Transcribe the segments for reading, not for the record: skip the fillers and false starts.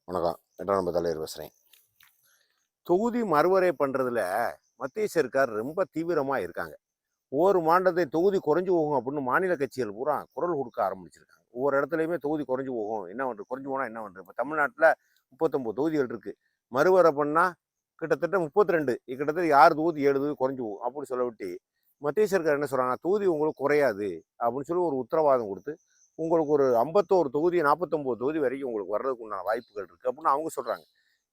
வணக்கம். 8ஆம் நம்பர் தலைவர் பேசுகிறேன். தொகுதி மறுவரை பண்ணுறதுல மத்திய சர்க்கார் ரொம்ப தீவிரமாக இருக்காங்க. ஒவ்வொரு மாநிலத்தை தொகுதி குறைஞ்சு போகும் அப்படின்னு மாநில கட்சிகள் பூரா குரல் கொடுக்க ஆரம்பிச்சிருக்காங்க. ஒவ்வொரு இடத்துலையுமே தொகுதி குறைஞ்சு போகும், என்ன பண்ணுறது, குறைஞ்சு போனால் என்ன பண்ணுறது. இப்போ தமிழ்நாட்டில் 39 தொகுதிகள் இருக்குது. மறுவரை பண்ணால் கிட்டத்தட்ட 32, கிட்டத்தட்ட 6 தொகுதி 7 தொகுதி குறைஞ்சு போகும் அப்படின்னு சொல்ல விட்டு மத்திய சர்க்கார் என்ன சொல்கிறாங்க, தொகுதி உங்களுக்கு குறையாது அப்படின்னு சொல்லி ஒரு உத்தரவாதம் கொடுத்து உங்களுக்கு ஒரு 51 தொகுதி 49 தொகுதி வரைக்கும் உங்களுக்கு வர்றதுக்கு உண்டான வாய்ப்புகள் இருக்குது அப்படின்னு அவங்க சொல்கிறாங்க.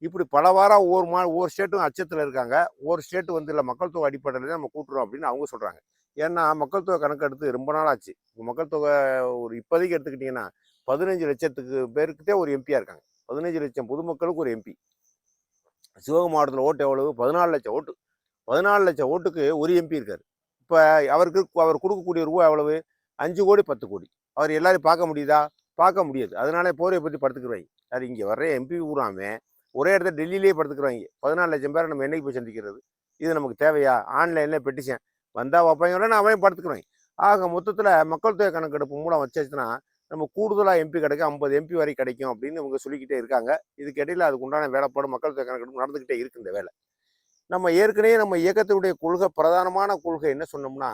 இப்படி பல வாரம் ஒவ்வொரு ஸ்டேட்டும் அச்சத்தில் இருக்காங்க. ஒவ்வொரு ஸ்டேட்டு வந்து இல்லை மக்கள் தொகை அடிப்படையில் தான் நம்ம கூட்டுறோம் அப்படின்னு அவங்க சொல்கிறாங்க. ஏன்னா மக்கள் தொகை கணக்கெடுத்து ரொம்ப நாள் ஆச்சு. இப்போ மக்கள் தொகை ஒரு இப்போதைக்கு எடுத்துக்கிட்டிங்கன்னா 15 லட்சத்துக்கு பேருக்கிட்டே ஒரு எம்பியாக இருக்காங்க. 15 லட்சம் பொதுமக்களுக்கு ஒரு எம்பி. சிவகங்கை மாவட்டத்தில் ஓட்டு எவ்வளவு? 14 லட்சம் ஓட்டு. 14 லட்சம் ஓட்டுக்கு ஒரு எம்பி இருக்கார். இப்போ அவர் கொடுக்கக்கூடிய ரூபா எவ்வளவு? 5 கோடி 10 கோடி. அவர் எல்லாரையும் பார்க்க முடியுதா? பார்க்க முடியாது. அதனால போரையை பற்றி படுத்துக்கிறாங்க. அது இங்கே வர்ற எம்பி ஊராமே ஒரே இடத்துல டெல்லியிலேயே படுத்துக்கிறாங்க. 14 லட்சம் பேரை நம்ம என்னைக்கு போய் சந்திக்கிறது? இது நமக்கு தேவையா? ஆன்லைனில் பெட்டிஷன் வந்தால் வைப்பாங்க, நான் அவன் படுத்துக்கிறாங்க. ஆக மொத்தத்தில் மக்கள் தொகை கணக்கெடுப்பு மூலம் வச்சாச்சுன்னா நம்ம கூடுதலாக எம்பி கிடைக்கும், 50 எம்பி வரை கிடைக்கும் அப்படின்னு இவங்க சொல்லிக்கிட்டே இருக்காங்க. இதுக்கு இடையில அதுக்கு உண்டான வேலைப்பாடு மக்கள் தொகை கணக்கெடுப்பு நடந்துக்கிட்டே இருக்கு. இந்த வேலை நம்ம ஏற்கனவே நம்ம இயக்கத்தினுடைய கொள்கை, பிரதானமான கொள்கை என்ன சொன்னோம்னா,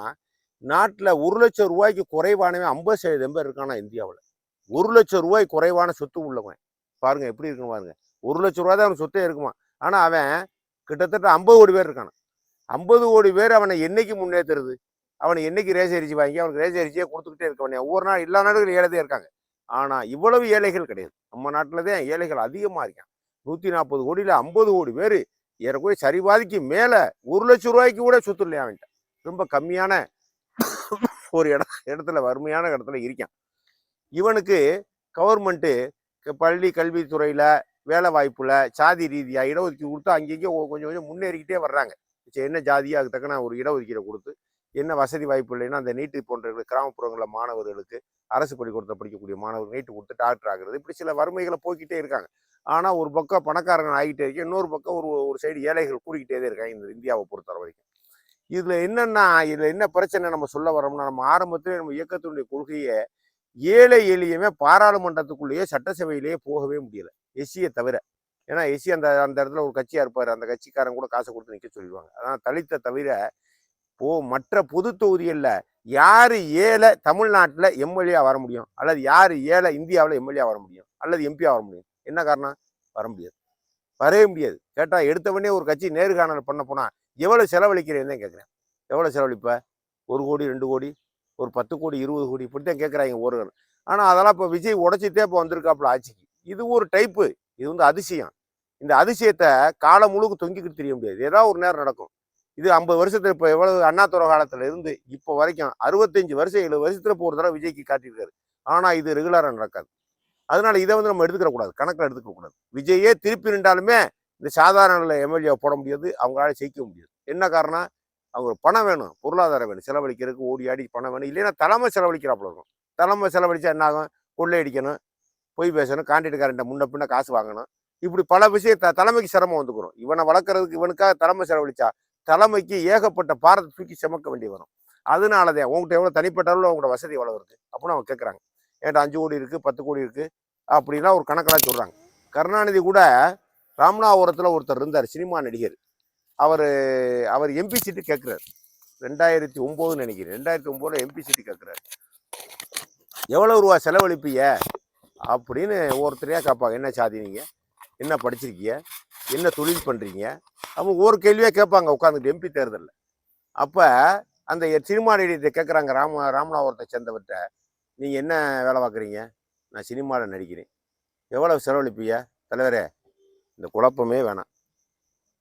நாட்டில் 1 லட்சம் ரூபாய்க்கு குறைவானவன் 50% பேர் இருக்கானா இந்தியாவில். 1 லட்சம் ரூபாய் குறைவான சொத்து உள்ளவன் பாருங்க எப்படி இருக்குன்னு பாருங்க. 1 லட்சம் ரூபாய் தான் அவன் சொத்தே இருக்குமா. ஆனால் அவன் கிட்டத்தட்ட 50 கோடி பேர் இருக்கான். 50 கோடி பேர் அவனை என்னைக்கு முன்னேற்றுறது? அவனை என்னைக்கு ரேச அரிசி வாங்கி அவனுக்கு ரேச அரிசியே கொடுத்துக்கிட்டே இருக்கவனே. ஒவ்வொரு நாள் எல்லா நாடுகளும் ஏழைதான் இருக்காங்க. ஆனால் இவ்வளவு ஏழைகள் கிடையாது. நம்ம நாட்டில் தான் ஏழைகள் அதிகமாக இருக்கான். 140 கோடியில் 50 கோடி பேர் ஏறக்குறைய சரிபாதிக்கு மேலே 1 லட்சம் ரூபாய்க்கு கூட சொத்து இல்லையா அவன்கிட்ட. ரொம்ப கம்மியான ஒரு இடத்துல வறுமையான இடத்துல இருக்கான். இவனுக்கு கவர்மெண்ட்டு பள்ளி கல்வித்துறையில் வேலை வாய்ப்புல சாதி ரீதியாக இடஒதுக்கீடு கொடுத்து அங்கேயும் கொஞ்சம் கொஞ்சம் முன்னேறிக்கிட்டே வர்றாங்க. என்ன ஜாதியாக அதுக்கு தக்கன ஒரு இடஒதுக்கீடை கொடுத்து, என்ன வசதி வாய்ப்பு இல்லைன்னா அந்த நீட்டு போன்ற கிராமப்புறங்களில் மாணவர்களுக்கு அரசு பள்ளிக்கூடத்தில் படிக்கக்கூடிய மாணவர்கள் நீட்டு கொடுத்து டாக்டர் ஆகுறது, இப்படி சில வறுமைகளை போய்கிட்டே இருக்காங்க. ஆனால் ஒரு பக்கம் பணக்காரங்க ஆகிட்டே இருக்கு, இன்னொரு பக்கம் ஒரு சைடு ஏழைகள் கூடிக்கிட்டே தான் இருக்காங்க இந்த இந்தியாவை பொறுத்தவரை வரைக்கும். இதில் என்ன பிரச்சனை நம்ம சொல்ல வரோம்னா, நம்ம ஆரம்பத்திலே நம்ம இயக்கத்தினுடைய கொள்கையை ஏழை எளியவே பாராளுமன்றத்துக்குள்ளேயே சட்டசபையிலேயே போகவே முடியலை, எஸ்சியை தவிர. ஏன்னா எஸ்சி அந்த இடத்துல ஒரு கட்சியாக இருப்பார், அந்த கட்சிக்காரன் கூட காசை கொடுத்து நிற்க சொல்லிடுவாங்க. அதான் தலித்தை தவிர மற்ற பொது தொகுதிகளில் யார் ஏழை தமிழ்நாட்டில் எம்எல்ஏ வர முடியும், அல்லது யார் ஏழை இந்தியாவில் எம்எல்ஏ வர முடியும், அல்லது எம்பியாக வர முடியும்? என்ன காரணம்? வர முடியாது, வரவே முடியாது. கேட்டால் எடுத்தவொடனே ஒரு கட்சி நேர்காணல் பண்ண போனால் எவ்வளோ செலவழிக்கிறேன்னு தான் கேட்குறேன். எவ்வளோ செலவழிப்ப? 1 கோடி 2 கோடி, ஒரு 10 கோடி 20 கோடி இப்படித்தான் கேட்குறாங்க ஒரு. ஆனால் அதெல்லாம் இப்போ விஜய் உடச்சிட்டே இப்போ வந்திருக்காப்புல ஆட்சிக்கு. இது ஒரு டைப்பு, இது வந்து அதிசயம். இந்த அதிசயத்தை காலம் முழுக்க தொங்கிக்கிட்டு தெரிய முடியாது, ஏதாவது ஒரு நேரம் நடக்கும். இது 50 வருஷத்துல இப்போ எவ்வளவு அண்ணாதுரை காலத்துல இருந்து இப்போ வரைக்கும் 65 வருஷம் 70 வருஷத்துல இப்போ ஒரு தடவை விஜய்க்கு காட்டியிருக்காரு. ஆனால் இது ரெகுலராக நடக்காது. அதனால இதை வந்து நம்ம எடுத்துக்கிற கூடாது, கணக்கில் எடுத்துக்க கூடாது. விஜயே திருப்பி நின்றாலுமே இந்த சாதாரண எம்எல்ஏ போட முடியாது, அவங்களால ஜெயிக்க முடியாது. என்ன காரணம்? அவங்க பணம் வேணும், பொருளாதாரம் வேணும், செலவழிக்கிறதுக்கு ஓடி ஆடி பணம் வேணும். இல்லைன்னா தலைமை செலவழிக்கிறாப்புல இருக்கும். தலைமை செலவழிச்சா என்ன ஆகும்? கொள்ளையடிக்கணும், பொய் பேசணும், கான்ட்ராக்ட்காரன்ட்ட முன்ன பின்ன காசு வாங்கணும், இப்படி பல விஷயம் தலைமைக்கு சிரமம் வந்துக்கிறோம். இவனை வளர்க்குறதுக்கு இவனுக்காக தலைமை செலவழிச்சா தலைமைக்கு ஏகப்பட்ட பாரத்தை தூக்கி சுமக்க வேண்டி வரும். அதனாலதான் உங்கள்கிட்ட எவ்வளோ தனிப்பட்ட அளவில் உங்களோட வசதி எவ்வளோ இருக்குது அப்படின்னு அவங்க கேட்குறாங்க. என்கிட்ட 5 கோடி இருக்குது 10 கோடி இருக்குது அப்படின்னா ஒரு கணக்கெல்லாம் சொல்கிறாங்க. கருணாநிதி கூட ராமநாதபுரத்தில் ஒருத்தர் இருந்தார், சினிமா நடிகர். அவர் எம்பி சீட்டு கேட்குறாரு. 2009 நினைக்கிறேன், 2009 எம்பி சீட்டு கேட்குறாரு. எவ்வளோ ரூபா செலவழிப்பீங்க அப்படின்னு ஒவ்வொருத்தரையாக கேட்பாங்க. என்ன சாதி நீங்கள், என்ன படிச்சிருக்கீங்க, என்ன தொழில் பண்ணுறீங்க, அவங்க ஒவ்வொரு கேள்வியாக கேட்பாங்க உட்காந்துட்டு எம்பி தேர்தலில். அப்போ அந்த சினிமா நடிகர்கிட்ட கேட்குறாங்க, ராமநாதபுரத்தை சேர்ந்தவர்கிட்ட, நீங்கள் என்ன வேலை பார்க்குறீங்க? நான் சினிமாவில் நடிக்கிறேன். எவ்வளோ செலவழிப்பீங்க? தலைவரே இந்த குழப்பமே வேணாம்,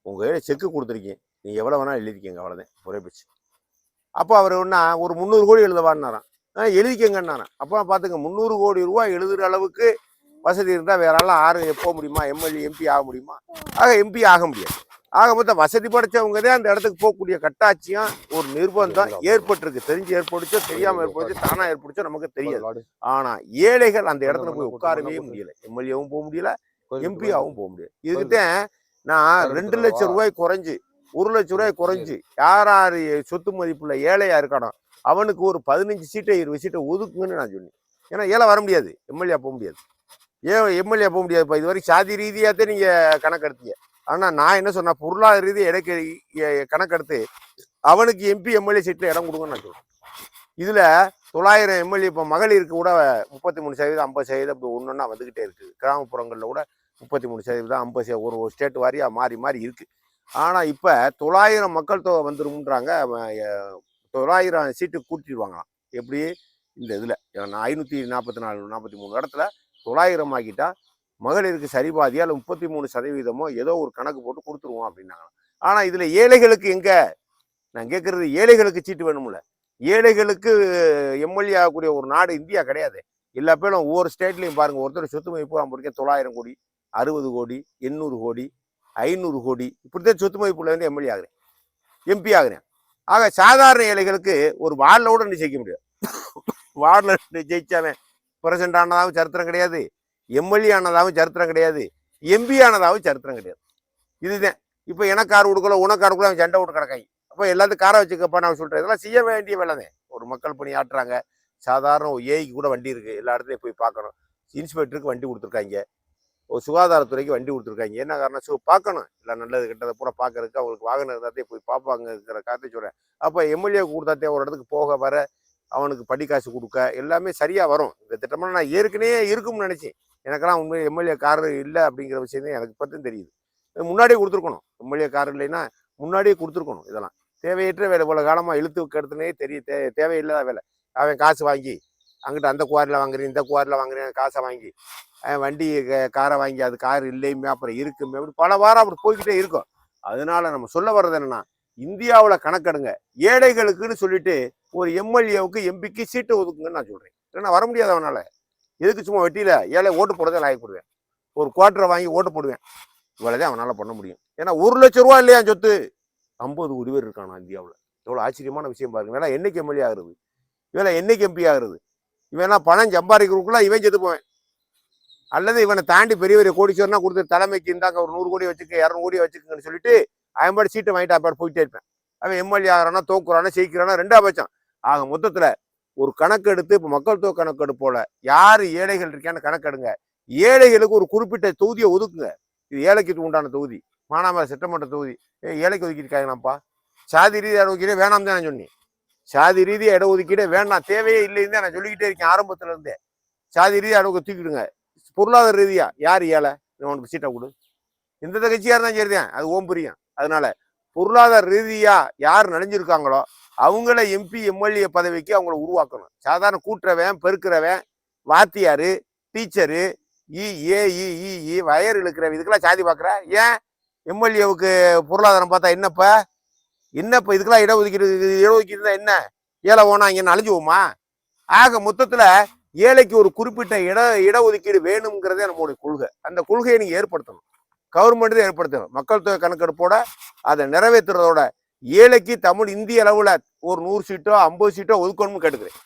உங்கள் செக்கு கொடுத்துருக்கீங்க, நீங்கள் எவ்வளோ வேணால் எழுதிக்கங்க, அவ்வளோதான், ஒரே பேச்சு. அப்போ அவர் ஒன்றா ஒரு 300 கோடி எழுதவான்னாரான். எழுதிக்கங்கன்னாரான். அப்போ பார்த்துங்க, 300 கோடி ரூபா எழுதுகிற அளவுக்கு வசதி இருந்தால் வேறாலாம் போக முடியுமா? எம்எல்ஏ எம்பி ஆக முடியுமா? ஆக எம்பி ஆக முடியாது. ஆக மொத்தம் வசதி படைச்சவங்க தான் அந்த இடத்துக்கு போகக்கூடிய கட்டாட்சியம் ஒரு நிர்பந்தம் ஏற்பட்டிருக்கு. தெரிஞ்சு ஏற்படுச்சோ தெரியாமல் ஏற்படுச்சோ தானாக ஏற்படுச்சோ நமக்கு தெரியாது. ஆனால் ஏழைகள் அந்த இடத்துல போய் உட்காரவே முடியலை. எம்எல்ஏவும் போக முடியல, எம்பியாவும் போக முடியாது. இதுக்குதான் நான் 2 லட்சம் ரூபாய் குறைஞ்சு 1 லட்சம் ரூபாய் குறைஞ்சு யார் சொத்து மதிப்புள்ள ஏழையா இருக்கானோ அவனுக்கு ஒரு 15 சீட்டை 20 சீட்டை ஒதுக்குங்கன்னு நான் சொன்னேன். ஏன்னா ஏழை வர முடியாது, எம்எல்ஏ போக முடியாது. ஏன் எம்எல்ஏ போக முடியாதுப்பா? இது வரைக்கும் சாதி ரீதியாகத்தான் நீங்கள் கணக்கெடுத்தீங்க. ஆனால் நான் என்ன சொன்னேன், பொருளாதார ரீதியாக கணக்கெடுத்து அவனுக்கு எம்பி எம்எல்ஏ சீட்டில் இடம் கொடுங்கன்னு நான் சொல்கிறேன். இதில் 900 எம்எல்ஏ இப்போ மகளிருக்கு கூட 33%, 50% அப்படி ஒன்று ஒன்றா வந்துக்கிட்டே இருக்குது. கிராமப்புறங்களில் கூட 33%, 50% ஒரு ஸ்டேட் வாரியாக மாறி மாறி இருக்குது. ஆனால் இப்போ 900 மக்கள் தொகை வந்துரும்ன்றாங்க. 900 சீட்டு கூட்டிடுவாங்களாம். எப்படி இந்த இதில் 544 43 இடத்துல 900 ஆக்கிட்டா மகளிருக்கு சரிபாதியா இல்லை 33% ஏதோ ஒரு கணக்கு போட்டு கொடுத்துருவோம் அப்படின்னாங்க. ஆனால் இதில் ஏழைகளுக்கு எங்கே? நான் கேட்குறது, ஏழைகளுக்கு சீட்டு வேணும்ல. ஏழைகளுக்கு எம்எல்ஏ ஆகக்கூடிய ஒரு நாடு இந்தியா கிடையாது. எல்லா பேரும் ஒவ்வொரு ஸ்டேட்லையும் பாருங்கள், ஒருத்தர் சொத்து மதிப்பு நான் பிடிக்க 900 கோடி, 60 கோடி, 800 கோடி, 500 கோடி, இப்படித்தான் சொத்து மதிப்புல வந்து எம்எல்ஏ ஆகுறேன், எம்பி ஆகுறேன். ஆக சாதாரண ஏழைகளுக்கு ஒரு வார்டில் கூட நீ ஜெயிக்க முடியாது. வார்டில் ஜெயிச்சாவன் பிரசிடண்ட் ஆனதாகவும் சரித்திரம் கிடையாது, எம்எல்ஏ ஆனதாகவும் சரித்திரம் கிடையாது, எம்பி ஆனதாகவும் சரித்திரம் கிடையாது. இதுதான் இப்போ எனக்கு கார் கொடுக்கல, உனக்கு கார் கொடுக்கல, அவன் சண்டை விட்டு கிடக்காங்க. அப்போ எல்லாத்துக்கும் காரை வச்சுக்கப்பா நான் சொல்கிறேன். இதெல்லாம் செய்ய வேண்டிய வேலை தான். ஒரு மக்கள் பணி ஆட்டுறாங்க. சாதாரண ஏஐக்கு கூட வண்டி இருக்குது, எல்லா இடத்துலையும் போய் பார்க்கணும். இன்ஸ்பெக்டருக்கு வண்டி கொடுத்துருக்காங்க, ஒரு சுகாதாரத்துறைக்கு வண்டி கொடுத்துருக்காங்க. என்ன காரணம்? பார்க்கணும், இல்லை நல்லது கெட்டதை பூரா பார்க்கறதுக்கு அவங்களுக்கு வாகனம் இருந்தாத்தே போய் பார்ப்பாங்க இருக்கிற காரணத்தை சொல்கிறேன். அப்போ எம்எல்ஏ கொடுத்தாத்தே ஒரு இடத்துக்கு போக வர, அவனுக்கு படி காசு கொடுக்க எல்லாமே சரியாக வரும். இந்த திட்டமெல்லாம் நான் ஏற்கனவே இருக்கும்னு நினச்சேன். எனக்கெல்லாம் உண்மை எம்எல்ஏ கார் இல்லை அப்படிங்கிற விஷயம் தான் எனக்கு பற்றும் தெரியுது. முன்னாடியே கொடுத்துருக்கணும். எம்எல்ஏ கார் இல்லைன்னா முன்னாடியே கொடுத்துருக்கணும். இதெல்லாம் தேவையற்ற வேலை. போல காலமாக இழுத்து கெடுத்துனே தேவையில்லாத வேலை. அவன் காசு வாங்கி அங்கிட்ட அந்த குவாரியில் வாங்குறேன், இந்த குவாரியில் வாங்குறேன், காசை வாங்கி வண்டி காரை வாங்கி அது கார் இல்லையுமே அப்புறம் இருக்குமே, அப்படி பல வாரம் அப்படி போய்கிட்டே இருக்கும். அதனால நம்ம சொல்ல வர்றது என்னன்னா, இந்தியாவில் கணக்கெடுங்க, ஏழைகளுக்குன்னு சொல்லிட்டு ஒரு எம்எல்ஏவுக்கு எம்பிக்கு சீட்டு ஒதுக்குங்கன்னு நான் சொல்கிறேன். இல்லைன்னா வர முடியாது அவனால். எதுக்கு சும்மா வெட்டியில் ஏழை ஓட்டு போடுறதே லாயப்படுவேன், ஒரு குவார்ட்டரை வாங்கி ஓட்டு போடுவேன். இவ்வளோதான் அவனால் பண்ண முடியும். ஏன்னா 1 லட்சம் ரூபா இல்லையா சொத்து, 50 கோடி பேர் இருக்கானா இந்தியாவில். எவ்வளோ ஆச்சரியமான விஷயம் பாருங்க. வேணா என்னைக்கு எம்எல்ஏ ஆகுறது, இவெல்லாம் என்னைக்கு எம்பி ஆகுறது? இவனா பணம் சம்பாதிக்கிறதுக்குள்ள இவன் செத்து போவேன். அல்லது இவனை தாண்டி பெரிய பெரிய கோடீஸ்வரனா கொடுத்து தலைமைக்கு இருந்தாங்க ஒரு 100 கோடி வச்சுக்க, 200 கோடி வச்சுக்கங்கன்னு சொல்லிட்டு அவன் சீட்டை வாங்கிட்டு அப்பாடு போயிட்டே இருப்பேன். அவன் எம்எல்ஏ ஆகிறானா, தோக்குறானா, ஜெயிக்கிறானா, 2ஆ பட்சம். ஆக மொத்தத்தில் ஒரு கணக்கெடுத்து, இப்போ மக்கள் தொகை கணக்கெடுப்பு போல யார் ஏழைகள் இருக்கான்னு கணக்கெடுங்க. ஏழைகளுக்கு ஒரு குறிப்பிட்ட தொகுதியை ஒதுக்குங்க. இது ஏழைக்கு உண்டான தொகுதி, மானாமதுரை சட்டமன்ற தொகுதி. ஏழைக்கு ஒதுக்கியிருக்காங்களாப்பா. சாதி ரீதியாக இடஒதுக்கீடே வேணாம் தான் நான் சொன்னேன். சாதி ரீதியாக இடஒதுக்கீடே வேண்டாம், தேவையே இல்லைன்னு தான் நான் சொல்லிக்கிட்டே இருக்கேன் ஆரம்பத்துல இருந்தே. சாதி ரீதியாக இடஒதுக்கீடு தூக்கிடுங்க. பொருளாதார ரீதியா யார் ஏழை, உனக்கு சீட்டை கொடு. எந்த கட்சியாக இருந்தாலும் சரிதான், அது ஓம் புரியும். அதனால பொருளாதார ரீதியா யார் நனைஞ்சிருக்காங்களோ அவங்கள எம்பி எம்எல்ஏ பதவிக்கு அவங்கள உருவாக்கணும். சாதாரண கூட்டுறவன், பெருக்கிறவன், வாத்தியாரு, டீச்சரு, வயர் இழுக்கிறவன், இதுக்கெல்லாம் சாதி பார்க்குற. ஏன் எம்எல்ஏவுக்கு பொருளாதாரம் பார்த்தா என்னப்பா இதுக்கெல்லாம் இடஒதுக்கீடு தான் என்ன? ஏழை போனா இங்கே அழிஞ்சுவோமா? ஆக மொத்தத்துல ஏழைக்கு ஒரு குறிப்பிட்ட இடஒதுக்கீடு வேணுங்கிறதே நம்மளுடைய கொள்கை. அந்த கொள்கையை நீங்க ஏற்படுத்தணும், கவர்மெண்ட் தான் ஏற்படுத்தணும். மக்கள் தொகை கணக்கெடுப்போட அதை நிறைவேற்றுறதோட ஏழைக்கு இந்திய அளவுல ஒரு 100 சீட்டோ 50 சீட்டோ ஒதுக்கணும்னு கேட்டுக்கிறேன்.